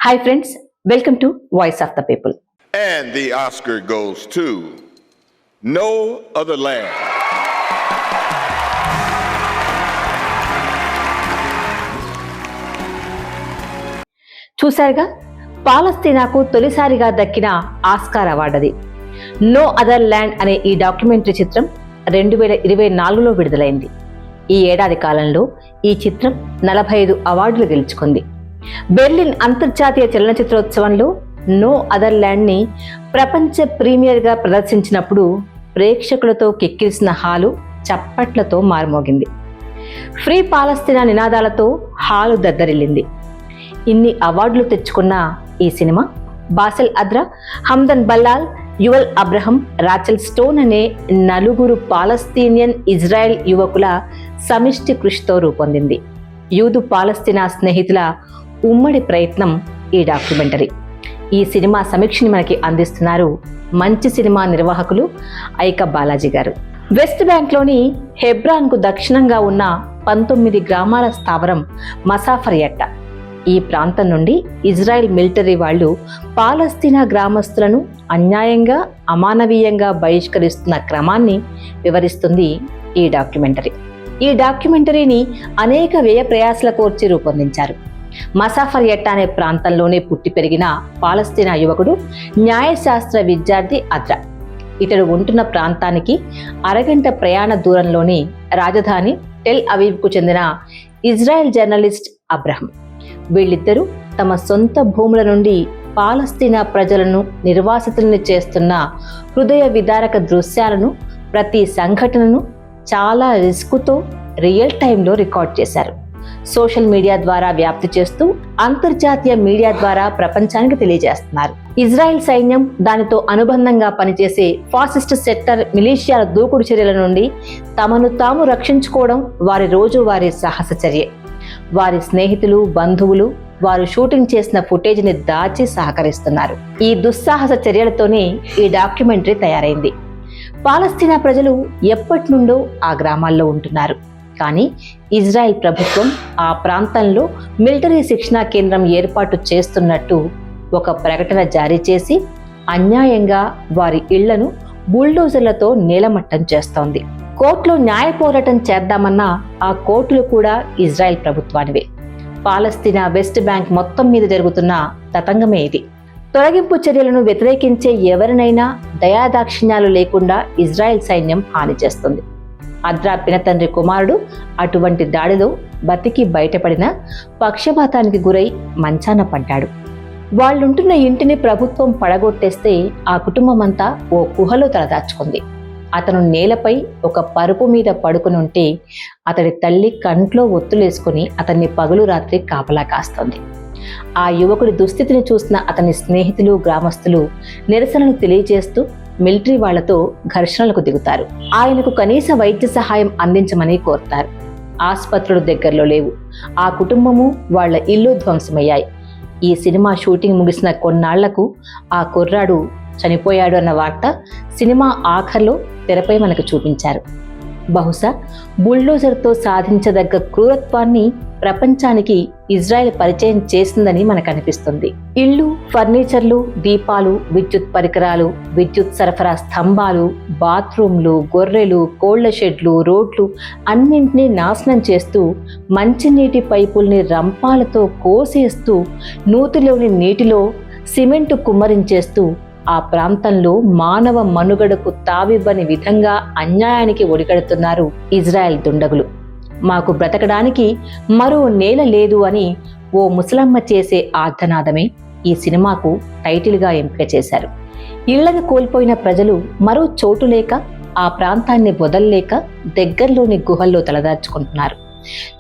Hi friends, welcome to Voice of the People. And the Oscar goes to No Other Land. చూసారుగా, పాలస్తీనాకు తొలిసారిగా దక్కిన Oscar అవార్డది. No other land అనే ఈ documentary చిత్రం 2024లో విడుదలైంది. ఈ ఏడాది కాలంలో ఈ చిత్రం 45 అవార్డులు గెలుచుకుంది. బెర్లిన్ అంతర్జాతీయ చలనచిత్రోత్సవంలో నో అదర్ ల్యాండ్ ని ప్రపంచ ప్రీమియర్గా ప్రదర్శించినప్పుడు ప్రేక్షకులతో కిక్కిరిసిన హాలు చప్పట్లతో మారుమోగింది. ఫ్రీ పాలస్తీనా నినాదాలతో హాలు దద్దరిల్లింది. ఇన్ని అవార్డులు తెచ్చుకున్న ఈ cinema Basel Adra, Hamdan Ballal, Yuval Abraham, Rachel Stone అనే నలుగురు పాలస్తీనియన్ ఇజ్రాయెల్ యువకుల సమిష్టి కృషితో రూపొందింది. యూదు పాలస్తీనా స్నేహితుల ఉమ్మడి ప్రయత్నం ఈ డాక్యుమెంటరీ. ఈ సినిమా సమీక్షని మనకి అందిస్తున్నారు మంచి సినిమా నిర్వాహకులు ఐక బాలాజీ గారు. వెస్ట్ బ్యాంక్లోని హెబ్రాన్కు దక్షిణంగా ఉన్న 19 గ్రామాల స్థావరం మసాఫర్యట్ట. ఈ ప్రాంతం నుండి ఇజ్రాయెల్ మిలిటరీ వాళ్ళు పాలస్తీనా గ్రామస్తులను అన్యాయంగా, అమానవీయంగా బహిష్కరిస్తున్న క్రమాన్ని వివరిస్తుంది ఈ డాక్యుమెంటరీ. ఈ డాక్యుమెంటరీని అనేక వ్యయ ప్రయాసల కోర్చి రూపొందించారు. మసాఫర్యట్ట అనే ప్రాంతంలోనే పుట్టి పెరిగిన పాలస్తీనా యువకుడు న్యాయశాస్త్ర విద్యార్థి అద్రా. ఇతడు ఉంటున్న ప్రాంతానికి అరగంట ప్రయాణ దూరంలోని రాజధాని టెల్ అవీవ్కు చెందిన ఇజ్రాయెల్ జర్నలిస్ట్ అబ్రహం. వీళ్ళిద్దరూ తమ సొంత భూముల నుండి పాలస్తీనా ప్రజలను నిర్వాసితుల్ని చేస్తున్న హృదయ విదారక దృశ్యాలను, ప్రతి సంఘటనను చాలా రిస్కుతో రియల్ టైంలో రికార్డ్ చేశారు. సోషల్ మీడియా ద్వారా వ్యాప్తి చేస్తూ అంతర్జాతీయ మీడియా ద్వారా ప్రపంచానికి తెలియజేస్తున్నారు. ఇజ్రాయెల్ సైన్యం, దానితో అనుబంధంగా పనిచేసే ఫాసిస్ట్ సెక్టర్ మిలీషియాల దూకుడు చర్యల నుండి తమను తాము రక్షించుకోవడం వారి రోజువారీ సాహస చర్య. వారి స్నేహితులు, బంధువులు వారు షూటింగ్ చేసిన ఫుటేజ్ని దాచి సహకరిస్తున్నారు. ఈ దుస్సాహస చర్యలతోనే ఈ డాక్యుమెంటరీ తయారైంది. పాలస్తీనా ప్రజలు ఎప్పటి నుండో ఆ గ్రామాల్లో ఉంటున్నారు. కానీ ఇజ్రాయెల్ ప్రభుత్వం ఆ ప్రాంతంలో మిలిటరీ శిక్షణా కేంద్రం ఏర్పాటు చేస్తున్నట్టు ఒక ప్రకటన జారీ చేసి అన్యాయంగా వారి ఇళ్లను బుల్డోజర్లతో నేలమట్టం చేస్తోంది. కోర్టులో న్యాయ పోరాటం చేద్దామన్నా ఆ కోర్టులు కూడా ఇజ్రాయెల్ ప్రభుత్వానివే. పాలస్తీనా వెస్ట్ బ్యాంక్ మొత్తం మీద జరుగుతున్న తతంగమే ఇది. తొలగింపు చర్యలను వ్యతిరేకించే ఎవరినైనా దయాదాక్షిణ్యాలు లేకుండా ఇజ్రాయెల్ సైన్యం హాని చేస్తుంది. అద్రా పినతండ్రి కుమారుడు అటువంటి దాడిలో బతికి బయటపడిన పక్షపాతానికి గురై మంచాన పడ్డాడు. వాళ్ళుంటున్న ఇంటిని ప్రభుత్వం పడగొట్టేస్తే ఆ కుటుంబం అంతా ఓ గుహలో తలదాచుకుంది. అతను నేలపై ఒక పరుపు మీద పడుకునుంటే అతడి తల్లి కంట్లో ఒత్తులేసుకుని అతన్ని పగలు రాత్రి కాపలా కాస్తోంది. ఆ యువకుడి దుస్థితిని చూసిన అతని స్నేహితులు, గ్రామస్తులు నిరసనలు తెలియజేస్తూ మిలిటరీ వాళ్లతో ఘర్షణలకు దిగుతారు. ఆయనకు కనీస వైద్య సహాయం అందించమని కోరుతారు. ఆసుపత్రులు దగ్గరలో లేవు. ఆ కుటుంబము, వాళ్ల ఇల్లు ధ్వంసమయ్యాయి. ఈ సినిమా షూటింగ్ ముగిసిన కొన్నాళ్లకు ఆ కుర్రాడు చనిపోయాడు అన్న వార్త సినిమా ఆఖర్లో తెరపై మనకు చూపించారు. బహుశా బుల్డోజర్తో సాధించదగ్గ క్రూరత్వాన్ని ప్రపంచానికి ఇజ్రాయెల్ పరిచయం చేసిందని మనకు అనిపిస్తుంది. ఇళ్ళు, ఫర్నిచర్లు, దీపాలు, విద్యుత్ పరికరాలు, విద్యుత్ సరఫరా స్తంభాలు, బాత్రూంలు, గొర్రెలు, కోళ్ల షెడ్లు, రోడ్లు అన్నింటినీ నాశనం చేస్తూ మంచినీటి పైపుల్ని రంపాలతో కోసేస్తూ నూతిలోని నీటిలో సిమెంటు కుమ్మరించేస్తూ ఆ ప్రాంతంలో మానవ మనుగడకు తావివ్వని విధంగా అన్యాయానికి ఒడిగడుతున్నారు ఇజ్రాయెల్ దుండగులు. మాకు బ్రతకడానికి మరో నేల లేదు అని ఓ ముసలమ్మ చేసే ఆర్తనాదమే ఈ సినిమాకు టైటిల్గా ఎంపిక చేశారు. ఇళ్లను కోల్పోయిన ప్రజలు మరో చోటు లేక, ఆ ప్రాంతాన్ని వదల్లేక దగ్గరలోని గుహల్లో తలదాచుకుంటున్నారు.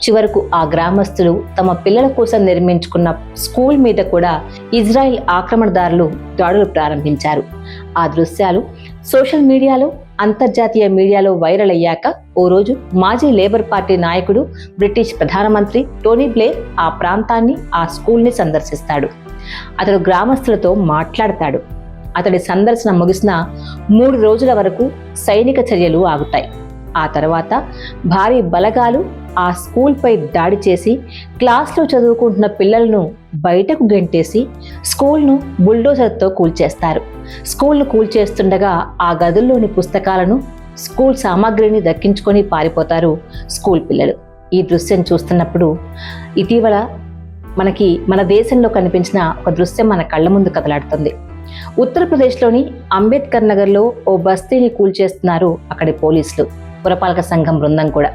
చివరకు ఆ గ్రామస్తులు తమ పిల్లల కోసం నిర్మించుకున్న స్కూల్ మీద కూడా ఇజ్రాయెల్ ఆక్రమణదారులు దాడులు ప్రారంభించారు. ఆ దృశ్యాలు సోషల్ మీడియాలో, అంతర్జాతీయ మీడియాలో వైరల్ అయ్యాక ఓ రోజు మాజీ లేబర్ పార్టీ నాయకుడు, బ్రిటిష్ ప్రధానమంత్రి టోనీ బ్లేర్ ఆ ప్రాంతాన్ని, ఆ స్కూల్ని సందర్శిస్తాడు. అతడు గ్రామస్తులతో మాట్లాడతాడు. అతడి సందర్శన ముగిసిన 3 రోజుల వరకు సైనిక చర్యలు ఆగుతాయి. ఆ తర్వాత భారీ బలగాలు ఆ స్కూల్పై దాడి చేసి క్లాస్లో చదువుకుంటున్న పిల్లలను బయటకు గెంటేసి స్కూల్ను బుల్డోజర్తో కూల్చేస్తారు. స్కూల్ను కూల్చేస్తుండగా ఆ గదుల్లోని పుస్తకాలను, స్కూల్ సామాగ్రిని దక్కించుకొని పారిపోతారు స్కూల్ పిల్లలు. ఈ దృశ్యం చూస్తున్నప్పుడు ఇటీవల మన దేశంలో కనిపించిన ఒక దృశ్యం మన కళ్ళ ముందు కదలాడుతుంది. ఉత్తరప్రదేశ్లోని అంబేద్కర్ నగర్లో ఓ బస్తీని కూల్చేస్తున్నారు అక్కడి పోలీసులు, పురపాలక సంఘం బృందం కూడా.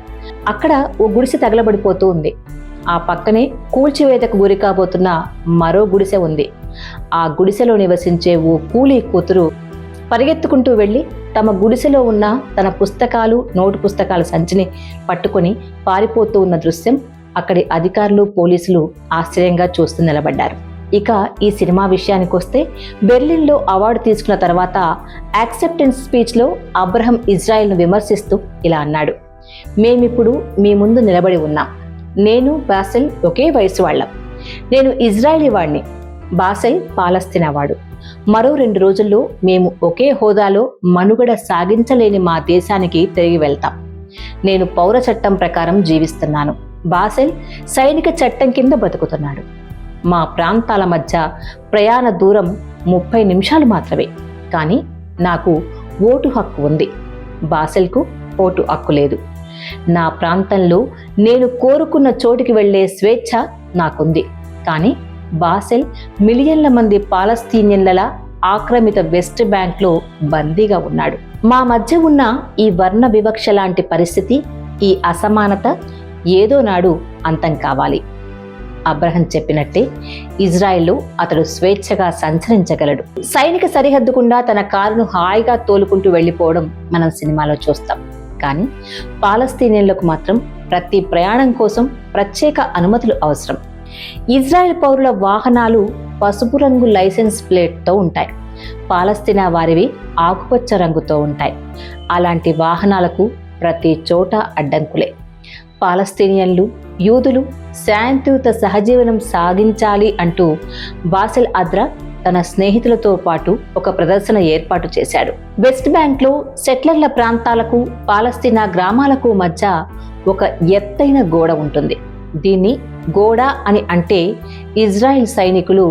అక్కడ ఓ గుడిసె తగలబడిపోతూ ఉంది. ఆ పక్కనే కూల్చివేతకు గురి కాబోతున్న మరో గుడిసె ఉంది. ఆ గుడిసెలో నివసించే ఓ కూలీ కూతురు పరిగెత్తుకుంటూ వెళ్ళి తమ గుడిసెలో ఉన్న తన పుస్తకాలు, నోటు పుస్తకాల సంచిని పట్టుకొని పారిపోతూ ఉన్న దృశ్యం అక్కడి అధికారులు, పోలీసులు ఆశ్చర్యంగా చూస్తూ నిలబడ్డారు. ఇక ఈ సినిమా విషయానికి వస్తే, బెర్లిన్లో అవార్డు తీసుకున్న తర్వాత యాక్సెప్టెన్స్ స్పీచ్లో అబ్రహం ఇజ్రాయెల్ను విమర్శిస్తూ ఇలా అన్నాడు: మేమిప్పుడు మీ ముందు నిలబడి ఉన్నాం. నేను, బాసెల్ ఒకే వయసు వాళ్ళం. నేను ఇజ్రాయేలీ వాడిని, బాసెల్ పాలస్తీనా వాడు. మరో 2 రోజుల్లో మేము ఒకే హోదాలో మనుగడ సాగించలేని మా దేశానికి తిరిగి వెళ్తాం. నేను పౌర చట్టం ప్రకారం జీవిస్తున్నాను. బాసెల్ సైనిక చట్టం కింద బతుకుతున్నాడు. మా ప్రాంతాల మధ్య ప్రయాణ దూరం 30 నిమిషాలు మాత్రమే. కానీ నాకు ఓటు హక్కు ఉంది. బాసెల్కు ఓటు హక్కు లేదు. నా ప్రాంతంలో నేను కోరుకున్న చోటికి వెళ్లే స్వేచ్ఛ నాకుంది. కానీ బాసెల్ మిలియన్ల మంది పాలస్తీనియన్ల ఆక్రమిత వెస్ట్ బ్యాంక్లో బందీగా ఉన్నాడు. మా మధ్య ఉన్న ఈ వర్ణ వివక్ష లాంటి పరిస్థితి, ఈ అసమానత ఏదో నాడు అంతం కావాలి. అబ్రహం చెప్పినట్టే ఇజ్రాయెల్లో అతడు స్వేచ్ఛగా సంచరించగలడు. సైనిక సరిహద్దు గుండా తన కారును హాయిగా తోలుకుంటూ వెళ్ళిపోవడం మనం సినిమాలో చూస్తాం. కానీ పాలస్తీనియన్లకు మాత్రం ప్రతి ప్రయాణం కోసం ప్రత్యేక అనుమతులు అవసరం. ఇజ్రాయెల్ పౌరుల వాహనాలు పసుపు రంగు లైసెన్స్ ప్లేట్తో ఉంటాయి. పాలస్తీనా వారివి ఆకుపచ్చ రంగుతో ఉంటాయి. అలాంటి వాహనాలకు ప్రతి చోట అడ్డంకులే. పాలస్తీనియన్లు, యూదులు శాంతియుత సహజీవనం సాగించాలి అంటూ బాసెల్ అద్రా తన స్నేహితులతో పాటు ఒక ప్రదర్శన ఏర్పాటు చేశాడు. వెస్ట్ బ్యాంక్లో సెటిలర్ల ప్రాంతాలకు, పాలస్తీనా గ్రామాలకు మధ్య ఒక ఎత్తైన గోడ ఉంటుంది. దీన్ని గోడ అని అంటే ఇజ్రాయెల్ సైనికులు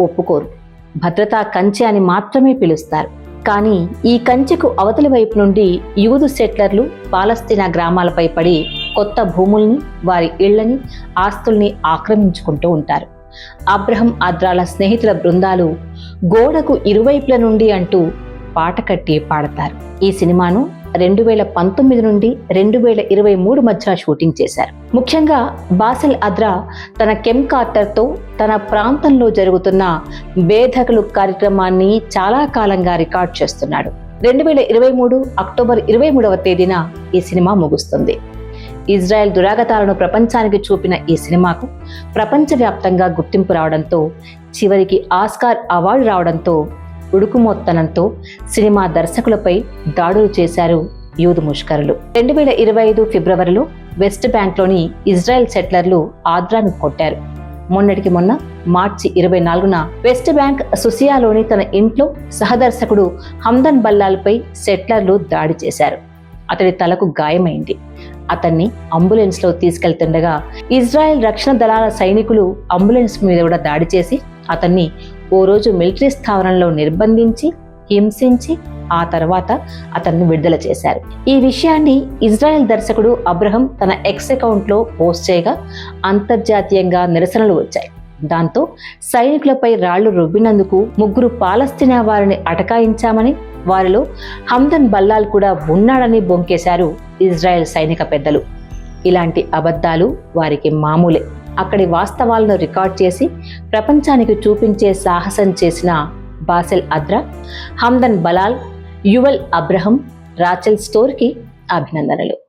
ఒప్పుకోరు. భద్రతా కంచె అని మాత్రమే పిలుస్తారు. కానీ ఈ కంచెకు అవతలి వైపు నుండి యూదు సెటిలర్లు పాలస్తీనా గ్రామాలపై పడి కొత్త భూముల్ని, వారి ఇళ్లని, ఆస్తుల్ని ఆక్రమించుకుంటూ ఉంటారు. అబ్రహం అద్రాల స్నేహితుల బృందాలు గోడకు ఇరువైపుల నుండి అంటూ పాట కట్టి పాడతారు. ఈ సినిమాను 2019 నుండి 2023 మధ్య షూటింగ్ చేశారు. ముఖ్యంగా బాసెల్ అద్రా తన కెమ్ కార్టర్తో తన ప్రాంతంలో జరుగుతున్న బేధకులు కార్యక్రమాన్ని చాలా కాలంగా రికార్డ్ చేస్తున్నాడు. 2023 అక్టోబర్ 23వ తేదీన ఈ సినిమా ముగుస్తుంది. ఇజ్రాయెల్ దురాగతాలను ప్రపంచానికి చూపిన ఈ సినిమాకు ప్రపంచవ్యాప్తంగా గుర్తింపు రావడంతో, చివరికి ఆస్కార్ అవార్డు రావడంతో ఉడుకుమొత్తనంతో సినిమా దర్శకులపై దాడులు చేశారు యూదు ముష్కరులు. 2025 ఫిబ్రవరిలో వెస్ట్ బ్యాంక్లోని ఇజ్రాయెల్ సెటిలర్లు ఆద్రాను కొట్టారు. మొన్నటికి మొన్న మార్చి 24న వెస్ట్ బ్యాంక్ సుసియాలోని తన ఇంట్లో సహదర్శకుడు హమ్దన్ బల్లాల్పై సెటిలర్లు దాడి చేశారు. అతడి తలకు గాయమైంది. అతన్ని అంబులెన్స్లో తీసుకెళ్తుండగా ఇజ్రాయెల్ రక్షణ దళాల సైనికులు అంబులెన్స్ మీద కూడా దాడి చేసి అతన్ని ఓ రోజు మిలిటరీ స్థావరంలో నిర్బంధించి, హింసించి ఆ తర్వాత అతన్ని విడుదల చేశారు. ఈ విషయాన్ని ఇజ్రాయెల్ దర్శకుడు అబ్రహం తన ఎక్స్ అకౌంట్లో పోస్ట్ చేయగా అంతర్జాతీయంగా నిరసనలు వచ్చాయి. దాంతో సైనికులపై రాళ్లు రువ్వినందుకు 3 పాలస్తీనా వారిని అటకాయించామని, వారిలో హమ్దన్ బల్లాల్ కూడా ఉన్నాడని బొంకేశారు ఇజ్రాయెల్ సైనిక పెద్దలు. ఇలాంటి అబద్ధాలు వారికి మామూలే. అక్కడి వాస్తవాలను రికార్డ్ చేసి ప్రపంచానికి చూపించే సాహసం చేసిన Basel Adra, హమ్దన్ Bilal, usual Abraham, Rachel స్టోర్కి అభినందనలు.